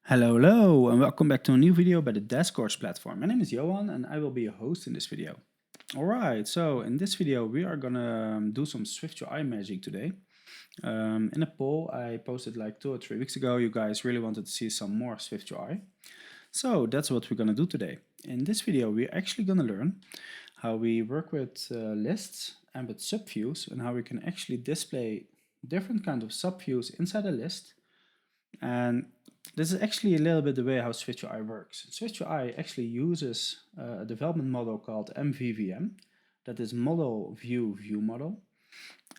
Hello, and welcome back to a new video by the Discourse platform. My name is Johan, and I will be your host in this video. Alright, so in this video we are gonna do some SwiftUI magic today. In a poll I posted like 2 or 3 weeks ago, you guys really wanted to see some more SwiftUI. So that's what we're gonna do today. In this video we're actually gonna learn how we work with lists and with subviews, and how we can actually display different kinds of subviews inside a list. And this is actually a little bit the way how SwiftUI works. SwiftUI actually uses a development model called MVVM, that is Model View View Model.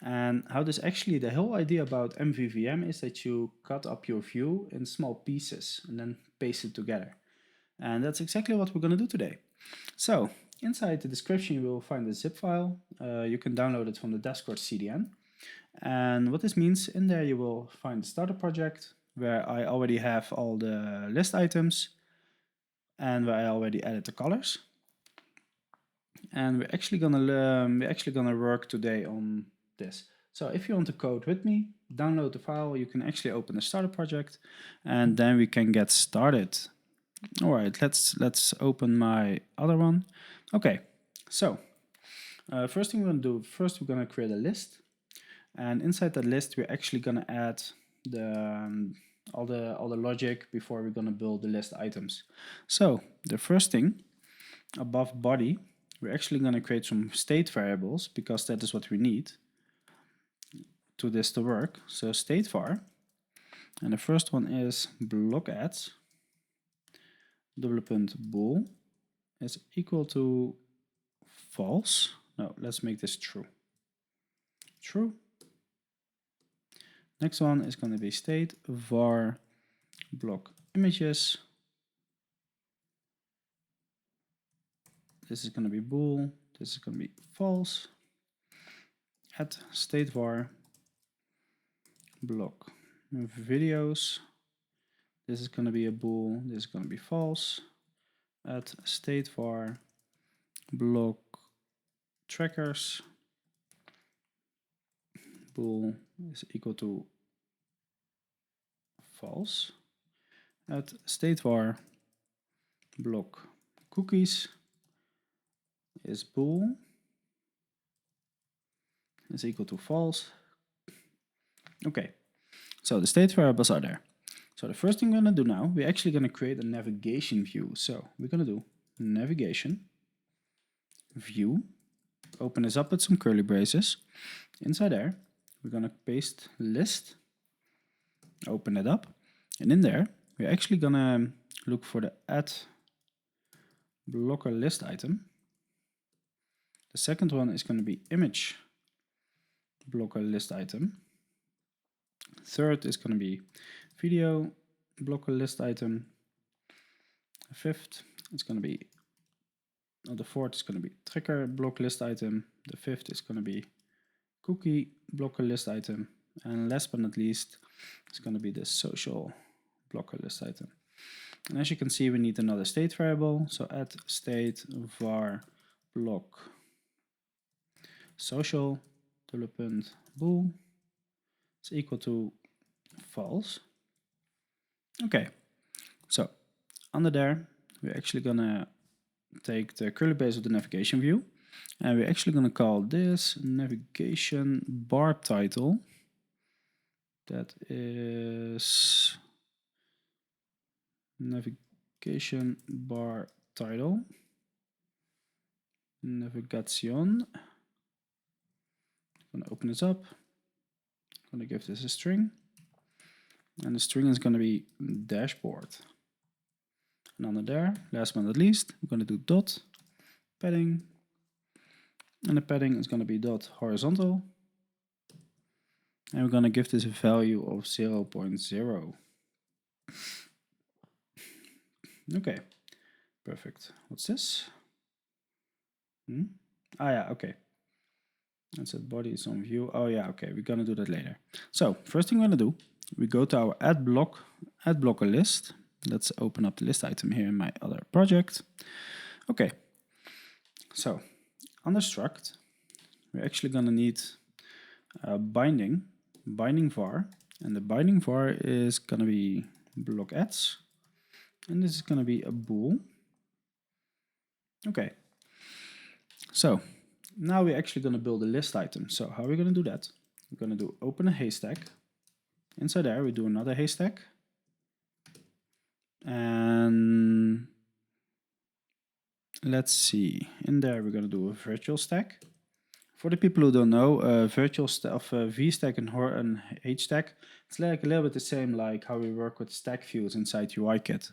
And how this actually, the whole idea about MVVM is that you cut up your view in small pieces and then paste it together. And that's exactly what we're going to do today. So inside the description you will find a zip file. You can download it from the Discord CDN. And what this means, in there you will find the starter project, where I already have all the list items and where I already added the colors. And we're actually gonna work today on this. So if you want to code with me, download the file. You can actually open the starter project, and then we can get started. All right, let's open my other one. Okay, so first thing we're gonna do, we're gonna create a list, and inside that list we're actually gonna add the all the logic before we're gonna build the list items. So the first thing, above body, we're actually gonna create some state variables, because that is what we need to this to work. So state var, and the first one is block add bool is equal to false. No, let's make this true. True. Next one is going to be state var block images. This is going to be bool. This is going to be false. Add state var block videos. This is going to be a bool. This is going to be false. Add state var block trackers. Bool is equal to false. Add state var block cookies is bool is equal to false. Okay, so the state variables are there. So the first thing we're going to do now, we're actually going to create a navigation view. So we're going to do navigation view, open this up with some curly braces. Inside there we're going to paste list, open it up, and in there we're actually going to look for the add blocker list item. The second one is going to be image blocker list item. Third is going to be video blocker list item. The fifth is going to be, the fourth is going to be tracker block list item. The fifth is going to be cookie blocker list item, and last but not least it's going to be the social blocker list item. And as you can see, we need another state variable, so add state var block social bool is equal to false. Okay, so under there we're actually gonna take the curly brace of the navigation view, and we're actually going to call this navigation bar title. That is navigation bar title. Navigation. I'm going to open this up. I'm going to give this a string. And the string is going to be dashboard. And under there, last but not least, we're going to do dot padding. And the padding is going to be dot horizontal. And we're going to give this a value of 0.0. Okay, perfect. What's this? Ah yeah, okay. That's it, body is on view. Oh yeah, okay, we're going to do that later. So first thing we're going to do, we go to our add blocker list. Let's open up the list item here in my other project. Okay, so under struct, we're actually going to need a binding var, and the binding var is going to be block ads and this is going to be a bool. Okay, so now we're actually going to build a list item. So how are we going to do that? We're going to do open a haystack. Inside there we do another haystack, and let's see, in there we're going to do a virtual stack. For the people who don't know, virtual stuff, VStack and HStack, it's like a little bit the same like how we work with stack views inside UIKit.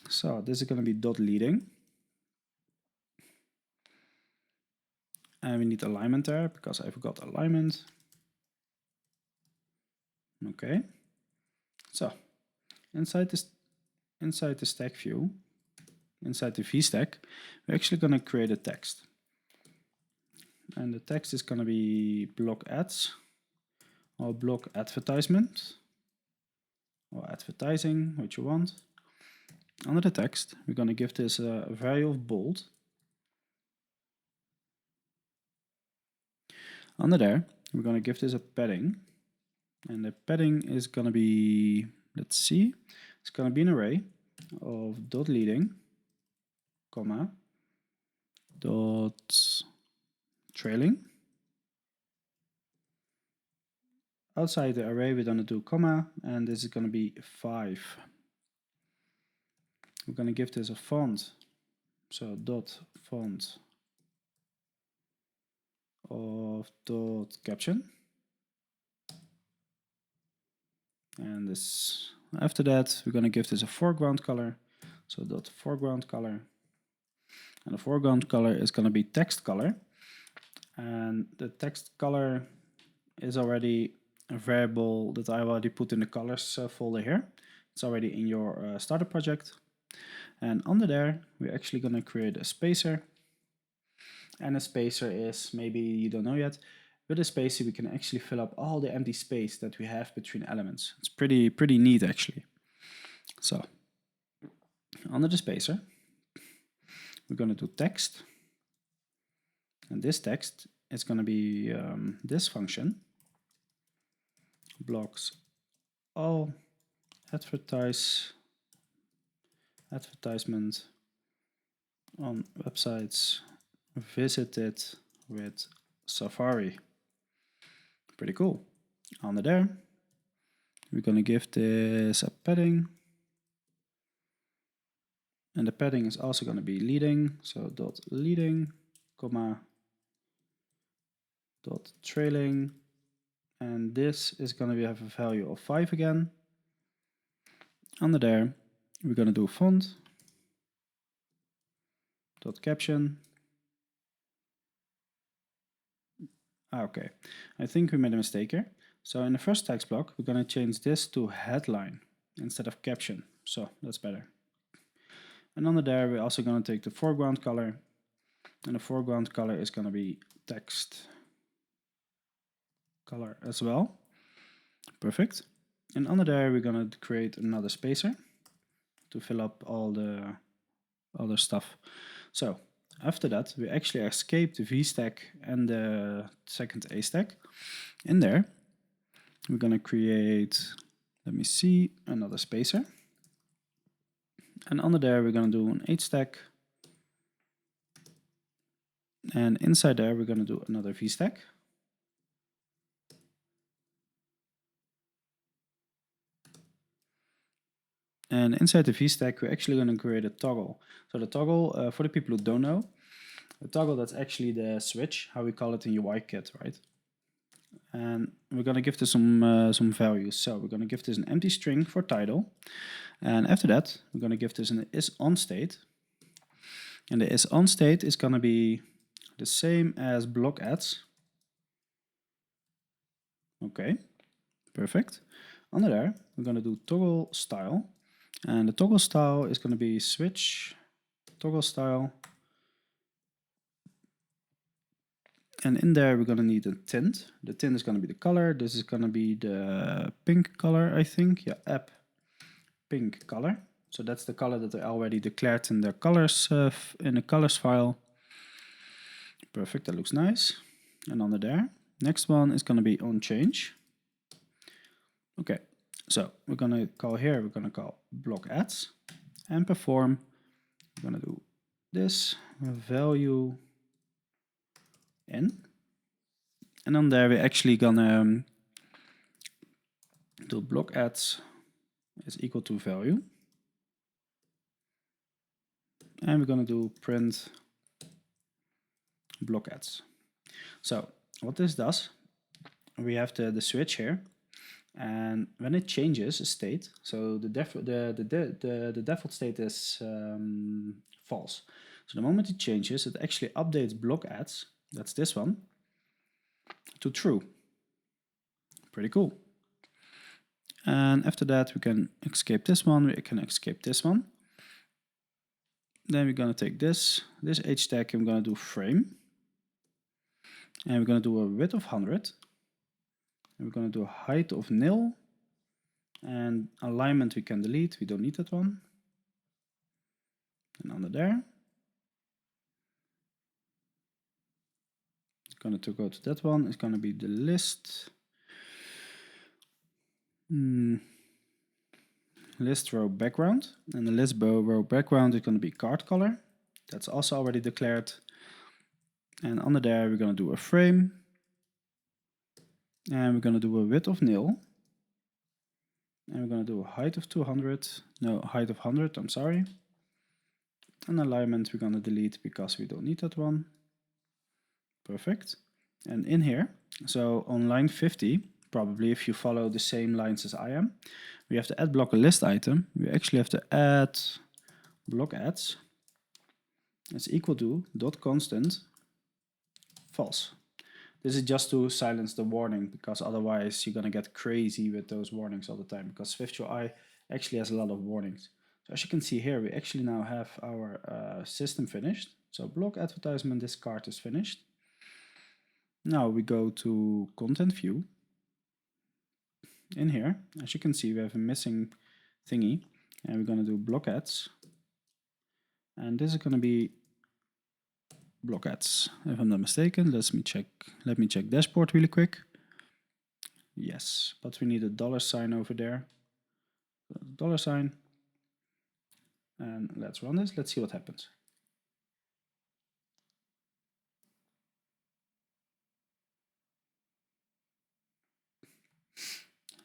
So this is going to be dot leading. And we need alignment there because I forgot alignment. Okay. So inside the stack view, inside the VStack, we're actually going to create a text. And the text is going to be block ads or block advertisement or advertising, what you want. Under the text, we're going to give this a value of bold. Under there, we're going to give this a padding. And the padding is going to be, let's see, it's going to be an array of dot leading, comma, dot trailing. Outside the array, we're going to do comma, and this is going to be 5. We're going to give this a font, so dot font of dot caption. And this, after that, we're going to give this a foreground color, so dot foreground color. And the foreground color is going to be text color. And the text color is already a variable that I already put in the colors folder here. It's already in your starter project. And under there, we're actually going to create a spacer. And a spacer is, maybe you don't know yet, with a spacer we can actually fill up all the empty space that we have between elements. It's pretty neat actually. So under the spacer, we're going to do text. And this text is going to be this function, blocks all advertisement on websites visited with Safari. Pretty cool. Under there, we're going to give this a padding. And the padding is also going to be leading. So dot leading, comma, dot trailing. And this is going to have a value of 5 again. Under there, we're going to do font, dot caption. Okay, I think we made a mistake here. So in the first text block, we're going to change this to headline instead of caption. So that's better. And under there, we're also going to take the foreground color. And the foreground color is going to be text color as well. Perfect. And under there, we're going to create another spacer to fill up all the other stuff. So after that, we actually escape the VStack and the second A stack. In there, we're going to create, let me see, another spacer. And under there, we're going to do an H stack. And inside there, we're going to do another VStack. And inside the VStack, we're actually going to create a toggle. So the toggle, for the people who don't know, the toggle, that's actually the switch, how we call it in UIKit, right? And we're going to give this some values. So we're going to give this an empty string for title. And after that, we're going to give this an isOnState. And the isOnState is going to be the same as block ads. Okay, perfect. Under there, we're going to do toggle style. And the toggle style is going to be switch toggle style. And in there, we're going to need a tint. The tint is going to be the color. This is going to be the pink color, I think. Yeah, app pink color. So that's the color that I already declared in the colors file. Perfect, that looks nice. And under there, next one is going to be on change. Okay, So we're gonna call here, we're gonna call block ads and perform. We're gonna do this value in, and on there we're actually gonna do block ads is equal to value, and we're gonna do print block ads. So what this does, we have the switch here, and when it changes a state, so the default state is false. So the moment it changes, it actually updates block ads, that's this one, to true. Pretty cool. And after that we can escape this one, we can escape this one. Then we're gonna take this h tag, and we're gonna do frame, and we're gonna do a width of 100, and we're gonna do a height of nil, and alignment we can delete, we don't need that one. And under there, it's gonna go to that one, it's gonna be the list. List row background, and the list row background is going to be card color. That's also already declared. And under there we're going to do a frame, and we're going to do a width of nil, and we're going to do a height of 200, no, height of 100, I'm sorry. And alignment we're going to delete because we don't need that one. Perfect. And in here, so on line 50, probably if you follow the same lines as I am, we have to add block a list item. We actually have to add block ads. It's equal to dot constant false. This is just to silence the warning, because otherwise you're gonna get crazy with those warnings all the time, because SwiftUI actually has a lot of warnings. So as you can see here, we actually now have our system finished. So block advertisement, this card is finished. Now we go to content view. In here, as you can see, we have a missing thingy, and we're going to do block ads, and this is going to be block ads, if I'm not mistaken. Let me check dashboard really quick. Yes, but we need a $sign over there, $sign, and let's run this. Let's see what happens.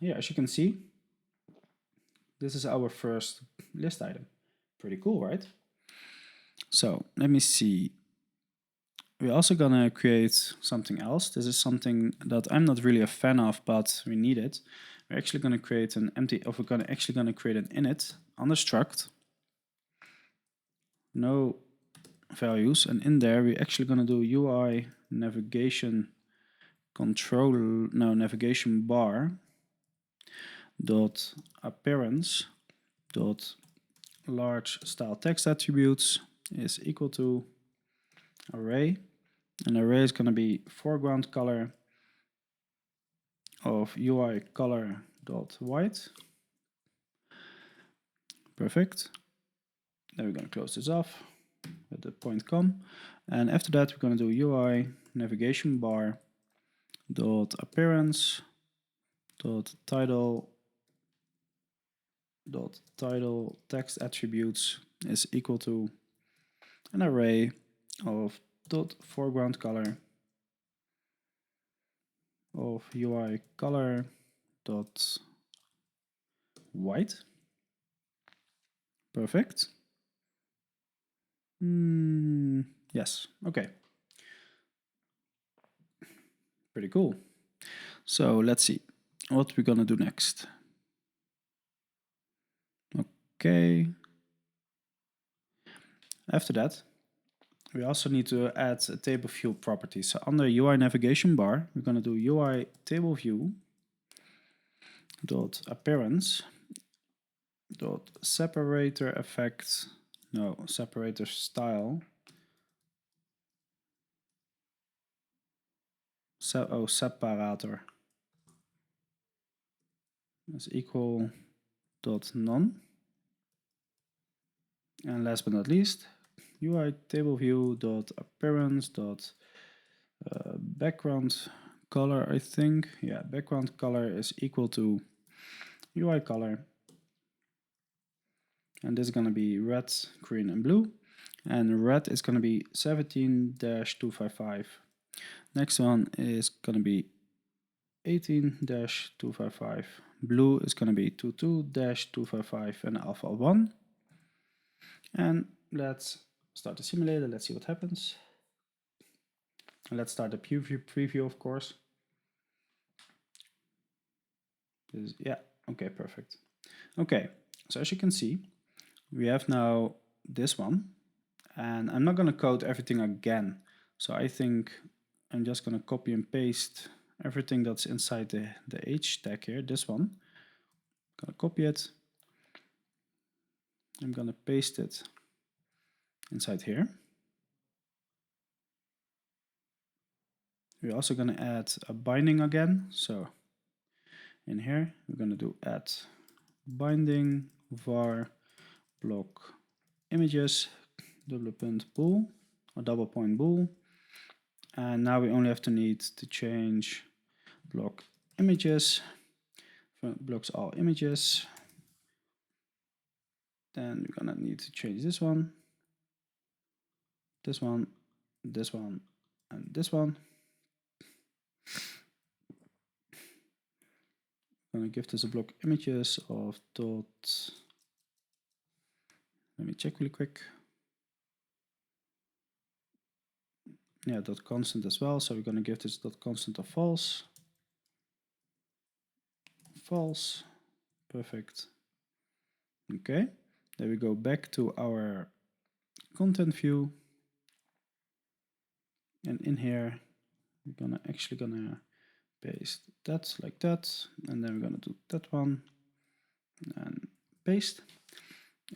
Here, as you can see, this is our first list item. Pretty cool, right? So let me see. We're also gonna create something else. This is something that I'm not really a fan of, but we need it. We're actually gonna create an empty, or we're actually gonna create an init under struct, no values, and in there we're actually gonna do UI navigation navigation bar dot appearance dot large style text attributes is equal to array, and array is going to be foreground color of UI color dot white. Perfect. Then we're going to close this off with the point com, and after that we're going to do UI navigation bar dot appearance dot title text attributes is equal to an array of dot foreground color of UI color dot white. Perfect. Yes, okay. Pretty cool. So let's see what we're gonna do next. Okay. After that, we also need to add a table view property. So under UI navigation bar, we're going to do UI table view dot appearance dot separator effect, no, separator style. Separator is equal dot none. And last but not least, UI table view dot appearance dot background color, I think. Yeah, background color is equal to UI color, and this is going to be red, green, and blue. And red is going to be 17-255. Next one is going to be 18-255. Blue is going to be 22-255 and alpha 1. And let's start the simulator. Let's see what happens. And let's start the preview, of course. Yeah, okay, perfect. Okay, so as you can see, we have now this one, and I'm not going to code everything again. So I think I'm just going to copy and paste everything that's inside the H tag here, this one. I'm going to copy it. I'm going to paste it inside here. We're also going to add a binding again. So in here, we're going to do add binding var block images bool or double point bool. And now we only have to need to change block images, blocks all images. Then we're gonna need to change this one, this one, this one, and this one. I'm gonna give this a block images of dot. Let me check really quick. Yeah, dot constant as well. So we're gonna give this dot constant of false. False. Perfect. Okay. Then we go back to our content view. And in here, we're actually gonna paste that like that, and then we're gonna do that one and paste.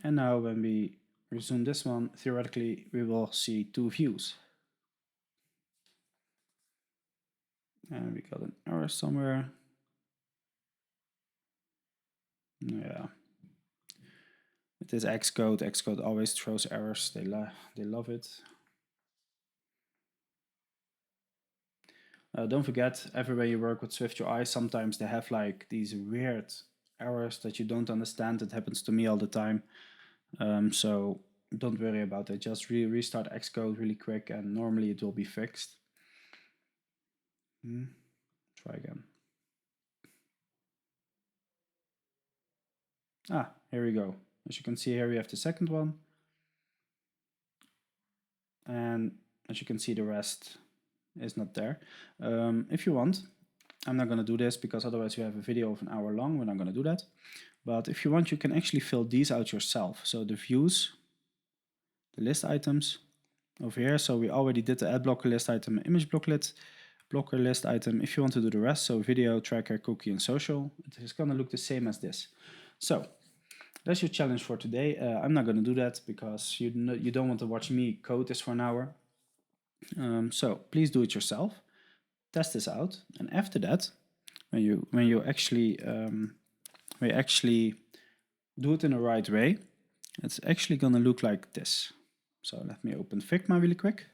And now when we resume this one, theoretically we will see two views. And we got an error somewhere. Yeah. It is Xcode. Xcode always throws errors. They love it. Don't forget, everywhere you work with SwiftUI, sometimes they have like these weird errors that you don't understand. It happens to me all the time. So don't worry about it. Just restart Xcode really quick and normally it will be fixed. Try again. Ah, here we go. As you can see here, we have the second one. And as you can see, the rest is not there. If you want, I'm not going to do this because otherwise we have a video of an hour long. We're not going to do that. But if you want, you can actually fill these out yourself. So the views, the list items over here. So we already did the ad blocker list item, image blocker list item. If you want to do the rest, so video, tracker, cookie, and social, it is going to look the same as this. So that's your challenge for today. I'm not going to do that because you don't want to watch me code this for an hour. So please do it yourself. Test this out, and after that, when you actually do it in the right way, it's actually going to look like this. So let me open Figma really quick.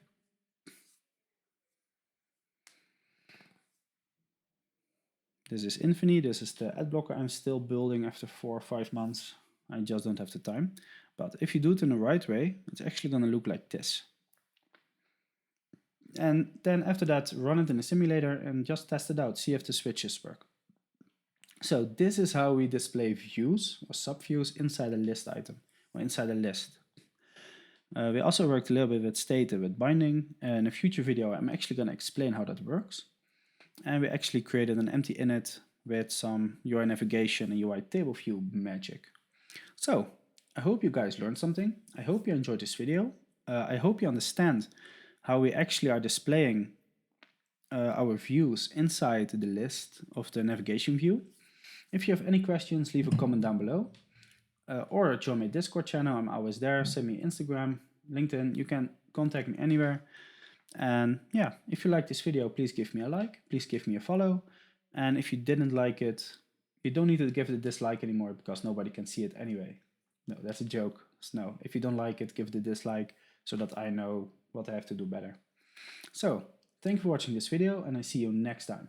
This is Infini. This is the ad blocker I'm still building after 4 or 5 months. I just don't have the time. But if you do it in the right way, it's actually going to look like this. And then after that, run it in a simulator and just test it out. See if the switches work. So this is how we display views or subviews inside a list item or inside a list. We also worked a little bit with state and with binding. In a future video, I'm actually going to explain how that works. And we actually created an empty init with some UI navigation and UI table view magic. So I hope you guys learned something. I hope you enjoyed this video. I hope you understand how we actually are displaying our views inside the list of the navigation view. If you have any questions, leave a comment down below. Or join my Discord channel. I'm always there. Send me Instagram, LinkedIn. You can contact me anywhere. And yeah, if you like this video, please give me a like. Please give me a follow. And if you didn't like it, you don't need to give it a dislike anymore because nobody can see it anyway. No, that's a joke. No, if you don't like it, give it a dislike so that I know what I have to do better. So, thank you for watching this video and I see you next time.